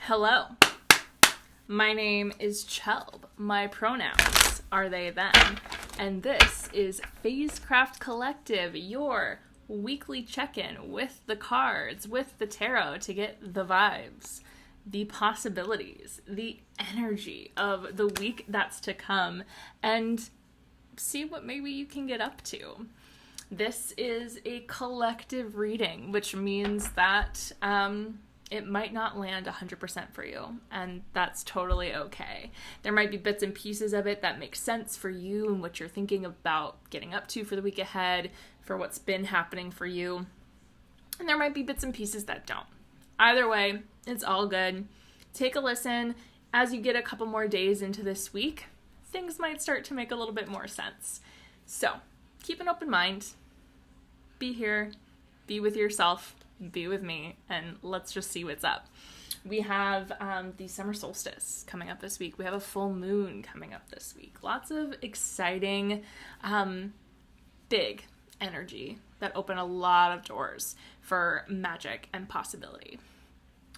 Hello, my name is Chelb. My pronouns are they, them, and this is Phasecraft Collective, your weekly check-in with the cards, with the tarot, to get the vibes, the possibilities, the energy of the week that's to come, and see what maybe you can get up to. This is a collective reading, which means that it might not land 100% for you, and that's totally okay. There might be bits and pieces of it that make sense for you and what you're thinking about getting up to for the week ahead, for what's been happening for you, and there might be bits and pieces that don't. Either way, it's all good. Take a listen. As you get a couple more days into this week, things might start to make a little bit more sense. So, keep an open mind. Be here. Be with yourself. Be with me. And let's just see what's up. We have the summer solstice coming up this week. We have a full moon coming up this week. Lots of exciting, big energy that open a lot of doors for magic and possibility.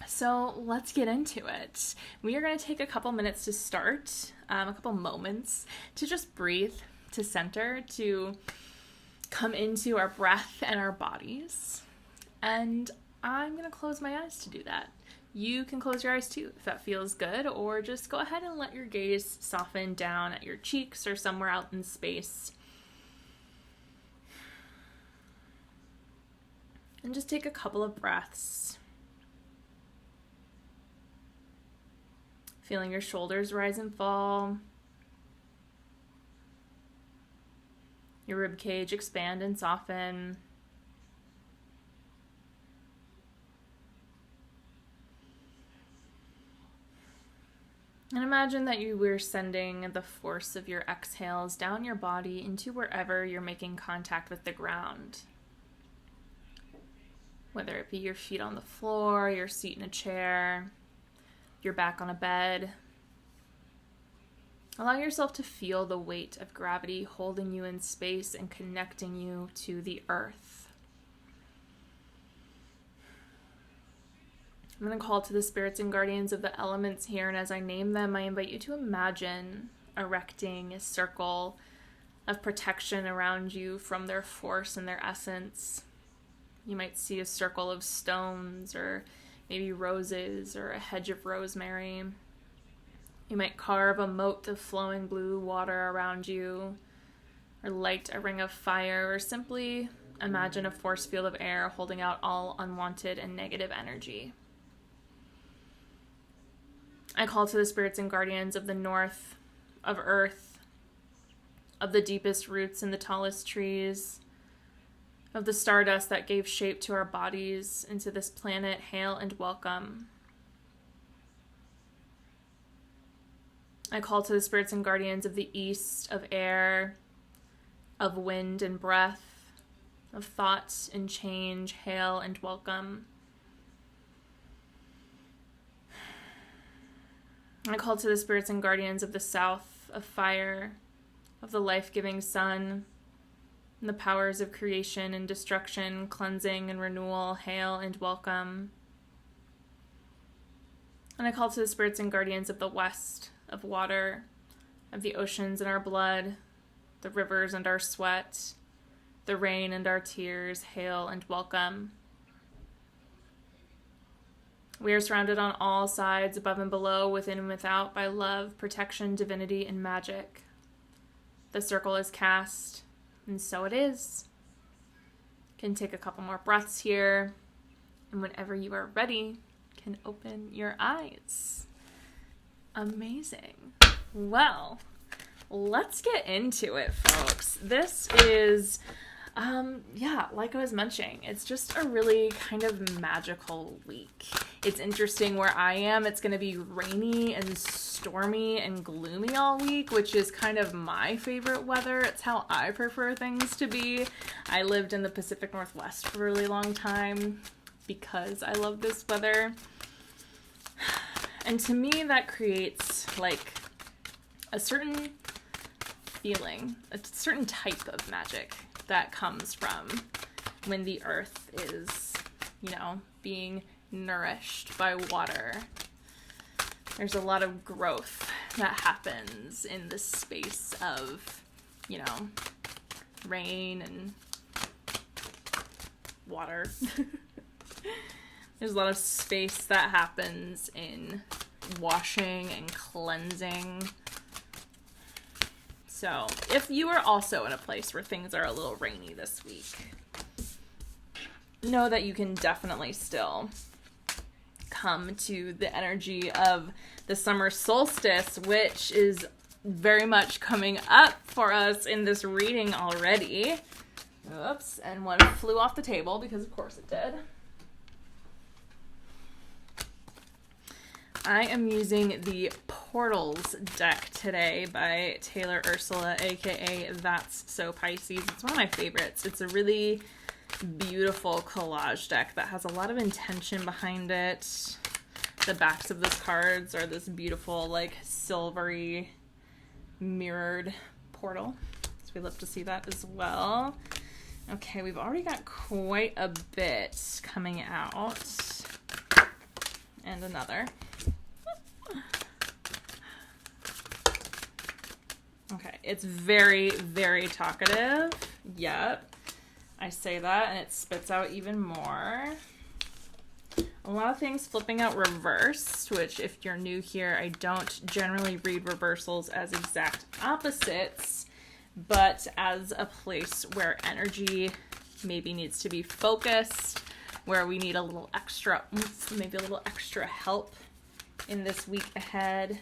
So let's get into it. We are going to take a couple minutes to start, a couple moments to just breathe, to center, to come into our breath and our bodies. And I'm going to close my eyes to do that. You can close your eyes too if that feels good, or just go ahead and let your gaze soften down at your cheeks or somewhere out in space. And just take a couple of breaths. Feeling your shoulders rise and fall. Your rib cage expand and soften. And imagine that you were sending the force of your exhales down your body into wherever you're making contact with the ground. Whether it be your feet on the floor, your seat in a chair, your back on a bed. Allow yourself to feel the weight of gravity holding you in space and connecting you to the earth. I'm going to call to the spirits and guardians of the elements here, and as I name them, I invite you to imagine erecting a circle of protection around you from their force and their essence. You might see a circle of stones, or maybe roses, or a hedge of rosemary. You might carve a moat of flowing blue water around you, or light a ring of fire, or simply imagine a force field of air holding out all unwanted and negative energy. I call to the spirits and guardians of the north, of earth, of the deepest roots and the tallest trees, of the stardust that gave shape to our bodies into this planet. Hail and welcome. I call to the spirits and guardians of the east, of air, of wind and breath, of thought and change. Hail and welcome. I call to the spirits and guardians of the south, of fire, of the life-giving sun, and the powers of creation and destruction, cleansing and renewal. Hail and welcome. And I call to the spirits and guardians of the west, of water, of the oceans and our blood, the rivers and our sweat, the rain and our tears. Hail and welcome. We are surrounded on all sides, above and below, within and without, by love, protection, divinity, and magic. The circle is cast, and so it is. You can take a couple more breaths here, and whenever you are ready, you can open your eyes. Amazing. Well, let's get into it, folks. This is, like I was mentioning, it's just a really kind of magical week. It's interesting where I am. It's going to be rainy and stormy and gloomy all week, which is kind of my favorite weather. It's how I prefer things to be. I lived in the Pacific Northwest for a really long time because I love this weather. And to me, that creates like a certain feeling, a certain type of magic that comes from when the earth is, being nourished by water. There's a lot of growth that happens in the space of, you know, rain and water. There's a lot of space that happens in washing and cleansing. So if you are also in a place where things are a little rainy this week, know that you can definitely still come to the energy of the summer solstice, which is very much coming up for us in this reading already. Oops, and one flew off the table because of course it did. I am using the Portals deck today by Taylor Ursula, aka That's So Pisces. It's one of my favorites. It's a really beautiful collage deck that has a lot of intention behind it. The backs of those cards are this beautiful, like, silvery mirrored portal. So we love to see that as well. Okay, we've already got quite a bit coming out. And another. Okay, it's very, very talkative. Yep. I say that and it spits out even more. A lot of things flipping out reversed, which if you're new here, I don't generally read reversals as exact opposites, but as a place where energy maybe needs to be focused, where we need a little extra oomph, maybe a little extra help in this week ahead.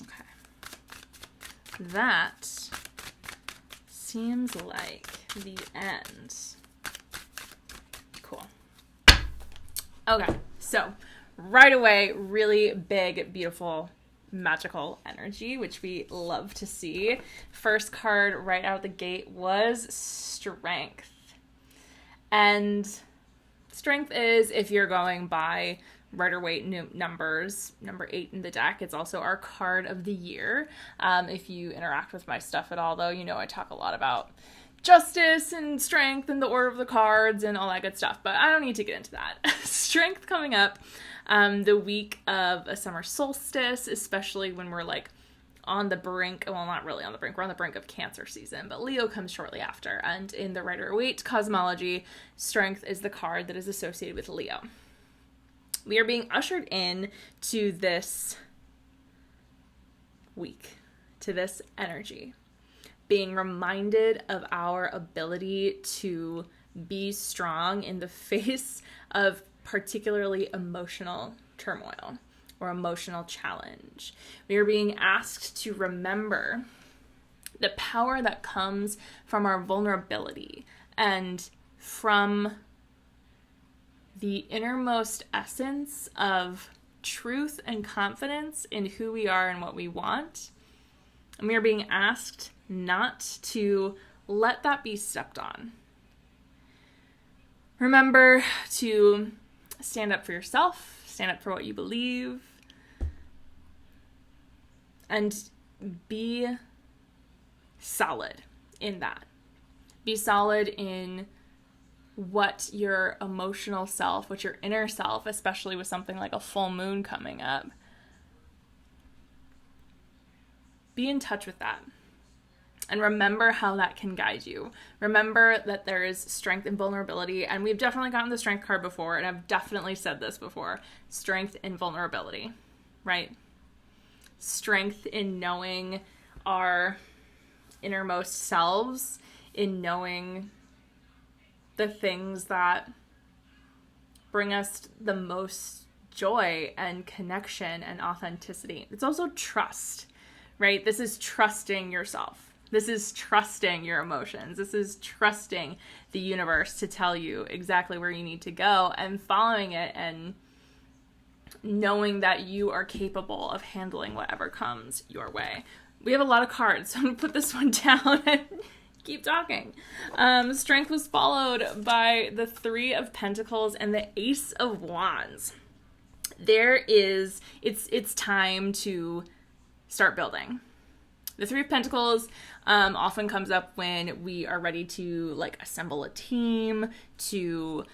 Okay. That seems like the end. Cool. Okay, so right away, really big, beautiful, magical energy, which we love to see. First card right out the gate was Strength. And Strength is, if you're going by Rider-Waite numbers, number 8 in the deck. It's also our card of the year. If you interact with my stuff at all, though, you know I talk a lot about justice and strength and the order of the cards and all that good stuff, but I don't need to get into that. Strength coming up the week of a summer solstice, especially when we're like on the brink, well, not really on the brink, we're on the brink of Cancer season, but Leo comes shortly after, and in the Rider-Waite cosmology, Strength is the card that is associated with Leo. We are being ushered in to this week, to this energy, being reminded of our ability to be strong in the face of particularly emotional turmoil or emotional challenge. We are being asked to remember the power that comes from our vulnerability and from the innermost essence of truth and confidence in who we are and what we want. And we are being asked not to let that be stepped on. Remember to stand up for yourself, stand up for what you believe, and be solid in that. Be solid in what your emotional self, what your inner self, especially with something like a full moon coming up, be in touch with that. And remember how that can guide you. Remember that there is strength and vulnerability, and we've definitely gotten the strength card before, and I've definitely said this before. Strength and vulnerability, right? Strength in knowing our innermost selves, in knowing the things that bring us the most joy and connection and authenticity. It's also trust, right? This is trusting yourself. This is trusting your emotions. This is trusting the universe to tell you exactly where you need to go and following it and knowing that you are capable of handling whatever comes your way. We have a lot of cards, so I'm going to put this one down and keep talking. Strength was followed by the 3 of Pentacles and the Ace of Wands. It's time to start building. The Three of Pentacles often comes up when we are ready to like assemble a team, to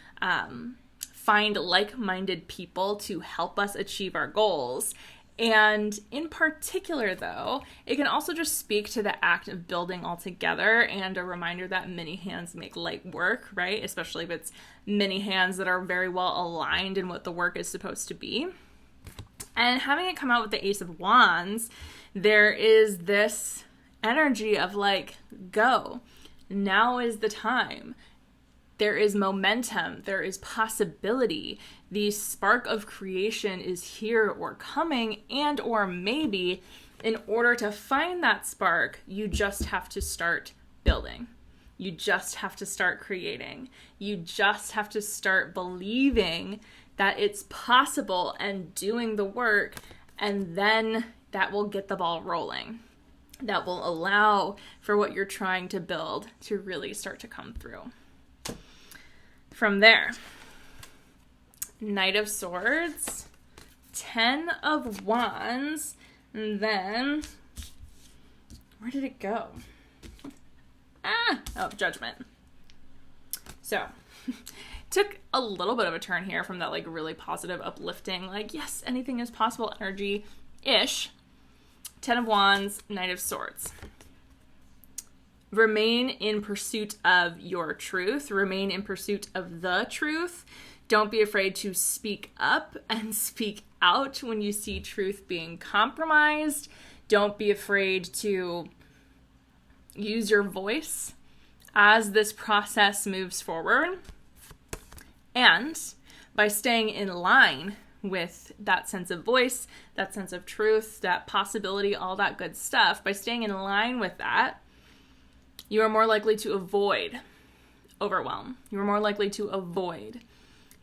find like-minded people to help us achieve our goals. And in particular, though, it can also just speak to the act of building all together and a reminder that many hands make light work, right? Especially if it's many hands that are very well aligned in what the work is supposed to be. And having it come out with the Ace of Wands, there is this energy of like, go. Now is the time. There is momentum. There is possibility. The spark of creation is here or coming, and or maybe in order to find that spark, you just have to start building. You just have to start creating. You just have to start believing that it's possible and doing the work, and then that will get the ball rolling. That will allow for what you're trying to build to really start to come through. From there, Knight of Swords, 10 of Wands, and then, where did it go? Judgment. So, took a little bit of a turn here from that like really positive, uplifting, like, yes, anything is possible energy-ish. 10 of Wands, Knight of Swords. Remain in pursuit of your truth. Remain in pursuit of the truth. Don't be afraid to speak up and speak out when you see truth being compromised. Don't be afraid to use your voice as this process moves forward. And by staying in line with that sense of voice, that sense of truth, that possibility, all that good stuff, by staying in line with that, you are more likely to avoid overwhelm. You are more likely to avoid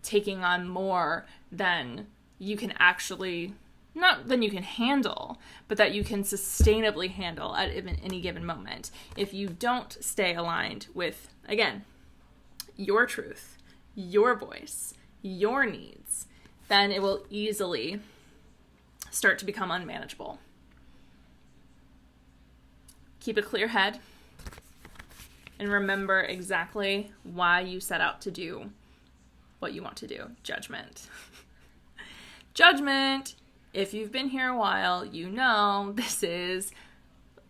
taking on more than you can actually, not than you can handle, but that you can sustainably handle at any given moment. If you don't stay aligned with, again, your truth, your voice, your needs, then it will easily start to become unmanageable. Keep a clear head. And remember exactly why you set out to do what you want to do. Judgment. Judgment. If you've been here a while, you know this is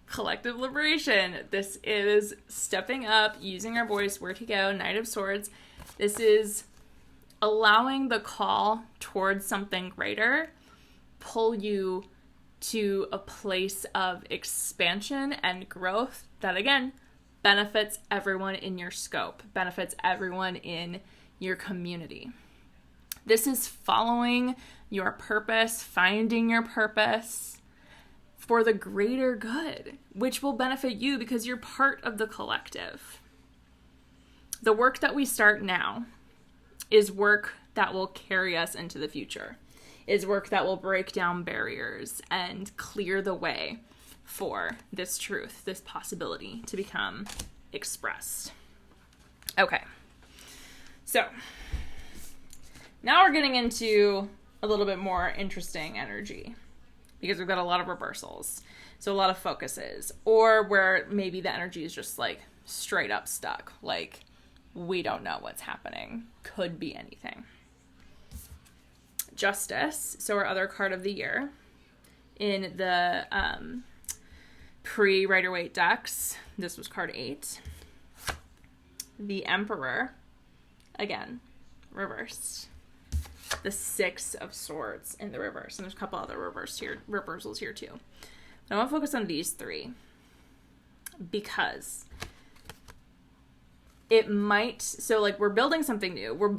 collective liberation. This is stepping up, using our voice, where to go, Knight of Swords. This is allowing the call towards something greater pull you to a place of expansion and growth that, again, benefits everyone in your scope, benefits everyone in your community. This is following your purpose, finding your purpose for the greater good, which will benefit you because you're part of the collective. The work that we start now is work that will carry us into the future, is work that will break down barriers and clear the way for this truth, this possibility to become expressed. Okay, so now we're getting into a little bit more interesting energy because we've got a lot of reversals, so a lot of focuses, or where maybe the energy is just like straight up stuck, like we don't know what's happening, could be anything. Justice, so our other card of the year in the pre-Rider-Waite decks, this was card 8. The Emperor, again, reversed. The 6 of Swords in the reverse, and there's a couple other reversals here too. But I want to focus on these 3 because it might, so like we're building something new. We're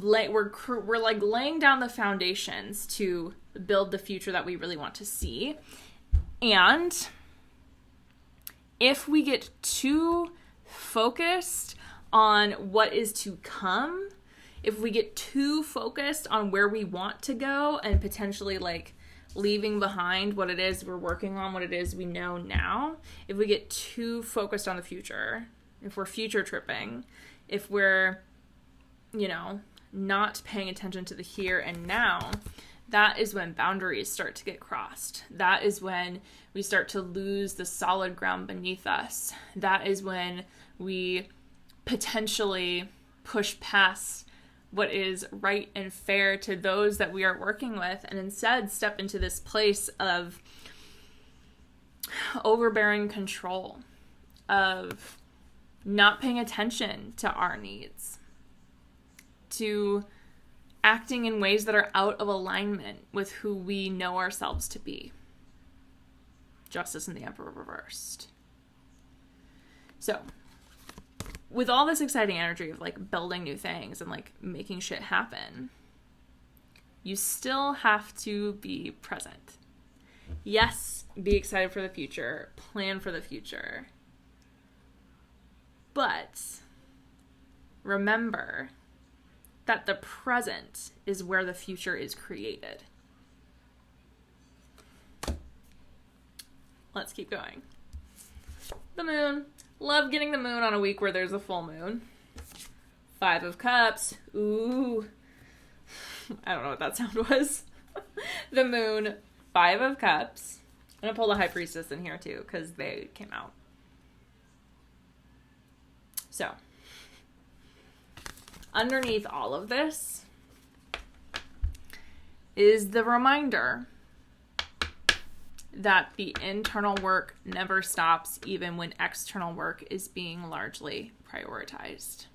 like laying down the foundations to build the future that we really want to see. And if we get too focused on what is to come, if we get too focused on where we want to go and potentially like leaving behind what it is we're working on, what it is we know now, if we get too focused on the future, if we're future tripping, if we're, not paying attention to the here and now, that is when boundaries start to get crossed. That is when we start to lose the solid ground beneath us. That is when we potentially push past what is right and fair to those that we are working with, and instead step into this place of overbearing control, of not paying attention to our needs, to acting in ways that are out of alignment with who we know ourselves to be. Justice and the Emperor reversed. So, with all this exciting energy of like building new things and like making shit happen, you still have to be present. Yes, be excited for the future, plan for the future. But remember that the present is where the future is created. Let's keep going. The moon. Love getting the moon on a week where there's a full moon. 5 of Cups. Ooh. I don't know what that sound was. The moon. 5 of Cups. I'm going to pull the High Priestess in here too, because they came out. So, underneath all of this is the reminder that the internal work never stops, even when external work is being largely prioritized.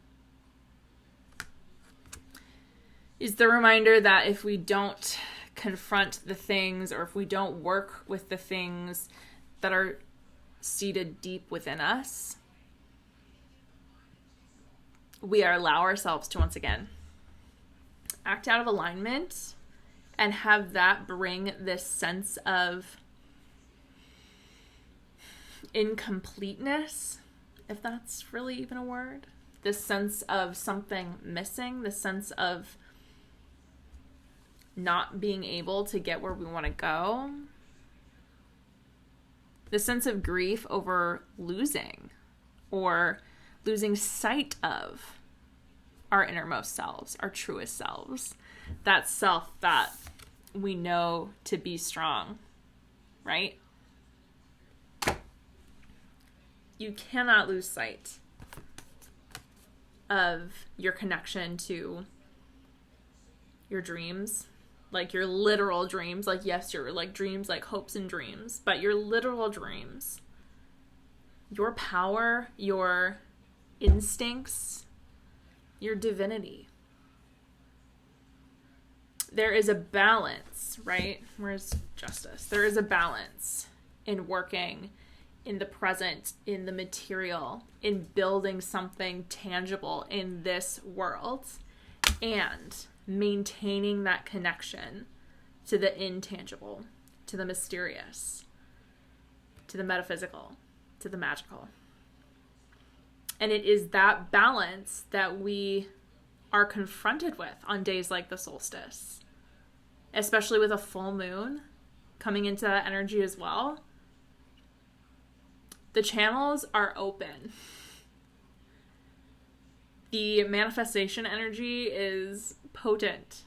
Is the reminder that if we don't confront the things, or if we don't work with the things that are seated deep within us, we allow ourselves to once again act out of alignment and have that bring this sense of incompleteness, if that's really even a word. This sense of something missing, this sense of not being able to get where we want to go. The sense of grief over losing or losing sight of our innermost selves, our truest selves, that self that we know to be strong, right? You cannot lose sight of your connection to your dreams, like your literal dreams. Like, yes, your like dreams, like hopes and dreams, but your literal dreams, your power, your instincts, your divinity. There is a balance, right? Where's justice? There is a balance in working in the present, in the material, in building something tangible in this world, and maintaining that connection to the intangible, to the mysterious, to the metaphysical, to the magical. And it is that balance that we are confronted with on days like the solstice, especially with a full moon coming into that energy as well. The channels are open. The manifestation energy is potent.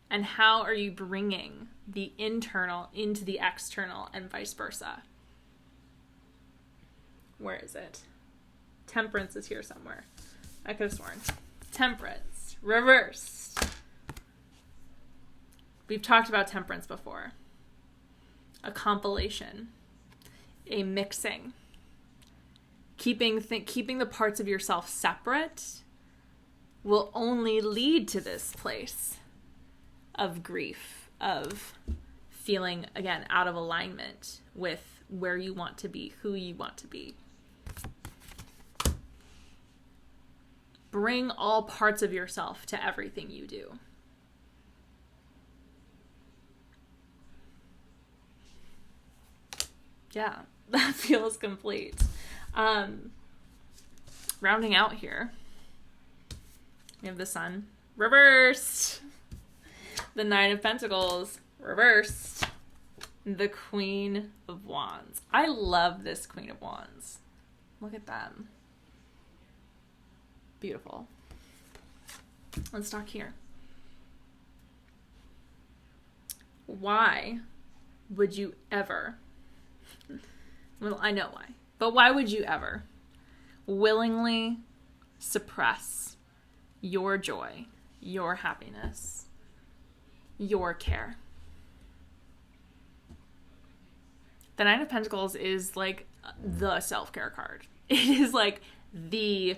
And how are you bringing the internal into the external and vice versa? Where is it? Temperance is here somewhere. I could have sworn. Temperance. Reversed. We've talked about temperance before. A compilation. A mixing. Keeping the parts of yourself separate will only lead to this place of grief, of feeling, again, out of alignment with where you want to be, who you want to be. Bring all parts of yourself to everything you do. Yeah, that feels complete. Rounding out here, we have the Sun reversed, the Nine of Pentacles reversed, the Queen of Wands. I love this Queen of Wands. Look at them. Beautiful. Let's talk here. Why would you ever, well, I know why, but why would you ever willingly suppress your joy, your happiness, your care? The Nine of Pentacles is like the self-care card. It is like the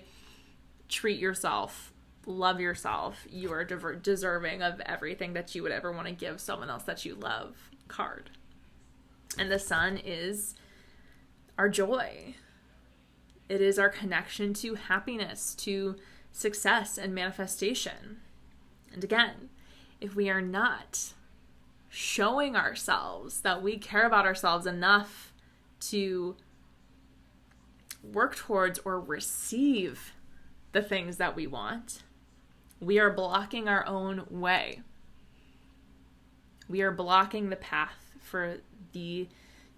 treat yourself, love yourself, you are deserving of everything that you would ever want to give someone else that you love card. And the Sun is our joy. It is our connection to happiness, to success and manifestation. And again, if we are not showing ourselves that we care about ourselves enough to work towards or receive the things that we want, we are blocking our own way. We are blocking the path for the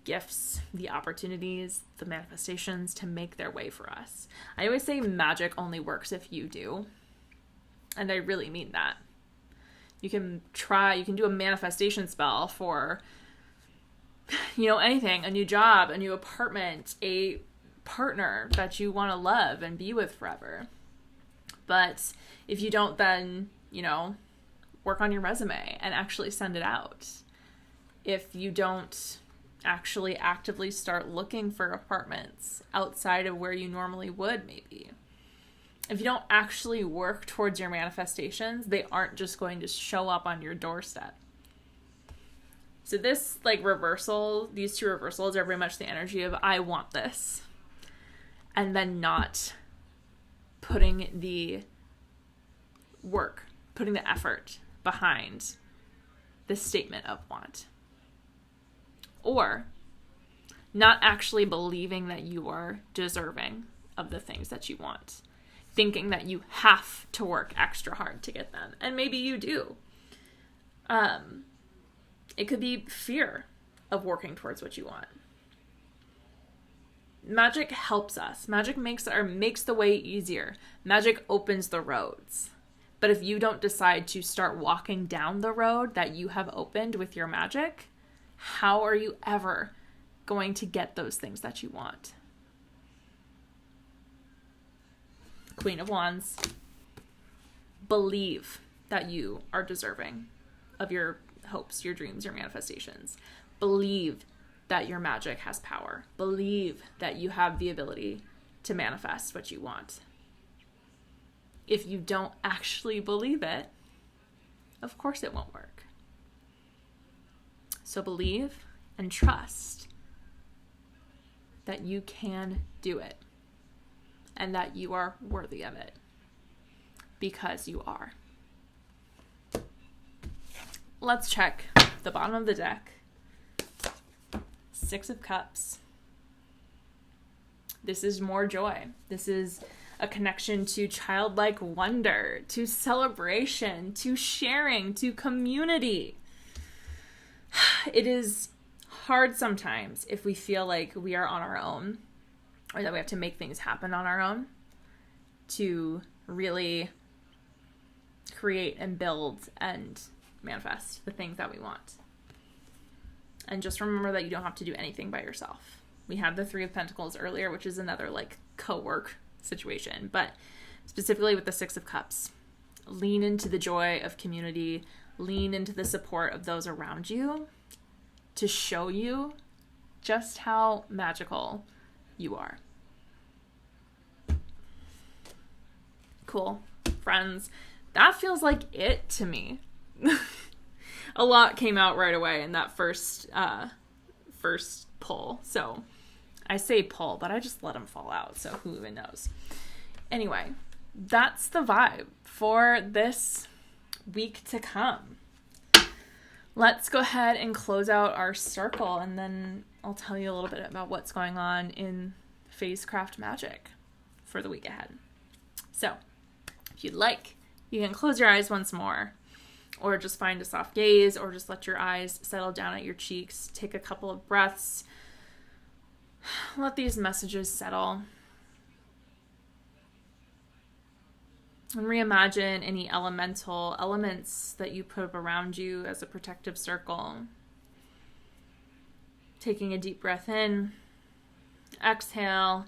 gifts, the opportunities, the manifestations to make their way for us. I always say magic only works if you do. And I really mean that. You can do a manifestation spell for, anything, a new job, a new apartment, a partner that you want to love and be with forever. But if you don't then, work on your resume and actually send it out, if you don't actually actively start looking for apartments outside of where you normally would, maybe, if you don't actually work towards your manifestations, they aren't just going to show up on your doorstep. So this these two reversals are very much the energy of I want this. And then not putting the work, putting the effort behind the statement of want. Or not actually believing that you are deserving of the things that you want. Thinking that you have to work extra hard to get them. And maybe you do. It could be fear of working towards what you want. Magic helps us. Magic makes the way easier. Magic opens the roads. But if you don't decide to start walking down the road that you have opened with your magic, how are you ever going to get those things that you want? Queen of Wands. Believe that you are deserving of your hopes, your dreams, your manifestations. Believe that your magic has power. Believe that you have the ability to manifest what you want. If you don't actually believe it, of course it won't work. So believe and trust that you can do it and that you are worthy of it, because you are. Let's check the bottom of the deck. Six of Cups. This is more joy. This is a connection to childlike wonder, to celebration, to sharing, to community. It is hard sometimes if we feel like we are on our own, or that we have to make things happen on our own, to really create and build and manifest the things that we want. And just remember that you don't have to do anything by yourself. We had the Three of Pentacles earlier, which is another co-work situation, but specifically with the Six of Cups, lean into the joy of community, lean into the support of those around you to show you just how magical you are. Cool. Friends, that feels like it to me. A lot came out right away in that first pull. So I say pull, but I just let them fall out. So who even knows? Anyway, that's the vibe for this week to come. Let's go ahead and close out our circle, and then I'll tell you a little bit about what's going on in Phasecraft magic for the week ahead. So if you'd like, you can close your eyes once more, or just find a soft gaze, or just let your eyes settle down at your cheeks. Take a couple of breaths. Let these messages settle. And reimagine any elemental elements that you put around you as a protective circle. Taking a deep breath in, exhale,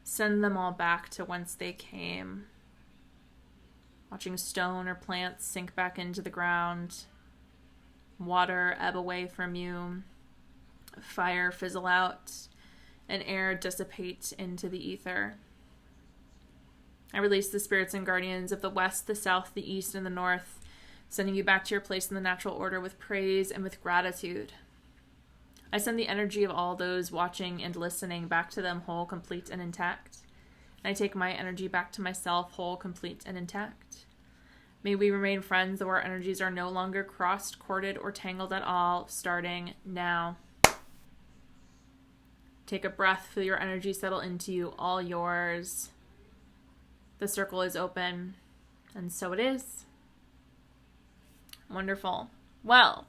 send them all back to whence they came. Watching stone or plants sink back into the ground, water ebb away from you, fire fizzle out, and air dissipate into the ether. I release the spirits and guardians of the west, the south, the east, and the north, sending you back to your place in the natural order with praise and with gratitude. I send the energy of all those watching and listening back to them whole, complete, and intact. And I take my energy back to myself whole, complete, and intact. May we remain friends, though our energies are no longer crossed, corded, or tangled at all, starting now. Take a breath, feel your energy settle into you, all yours. The circle is open, and so it is. Wonderful. Well,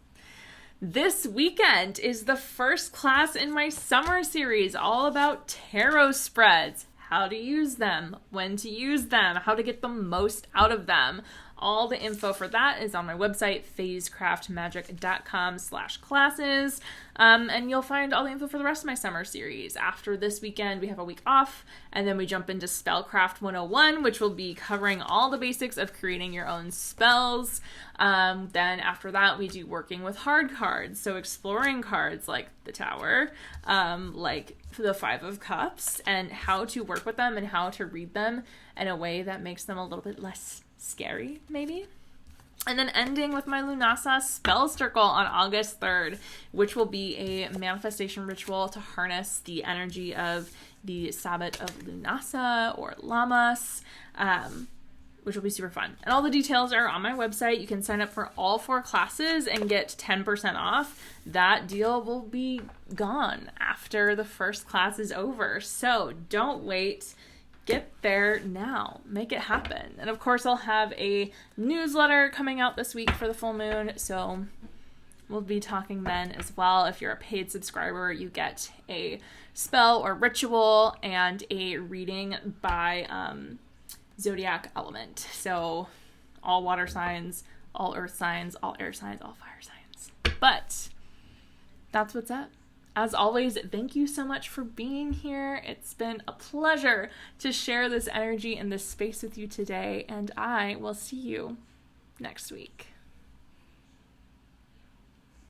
this weekend is the first class in my summer series, all about tarot spreads. How to use them, when to use them, how to get the most out of them. All the info for that is on my website, phasecraftmagic.com/classes. And you'll find all the info for the rest of my summer series. After this weekend, we have a week off, and then we jump into Spellcraft 101, which will be covering all the basics of creating your own spells. Then after that, we do working with hard cards. So exploring cards like the Tower, like the Five of Cups, and how to work with them and how to read them in a way that makes them a little bit less scary, maybe. And then ending with my Lunasa spell circle on August 3rd, which will be a manifestation ritual to harness the energy of the Sabbat of Lunasa or Lamas, which will be super fun. And all the details are on my website. You can sign up for all 4 classes and get 10% off. That deal will be gone after the first class is over. So don't wait. Get there now. Make it happen. And of course, I'll have a newsletter coming out this week for the full moon, so we'll be talking then as well. If you're a paid subscriber, you get a spell or ritual and a reading by zodiac element. So all water signs, all earth signs, all air signs, all fire signs. But that's what's up. As always, thank you so much for being here. It's been a pleasure to share this energy and this space with you today, and I will see you next week.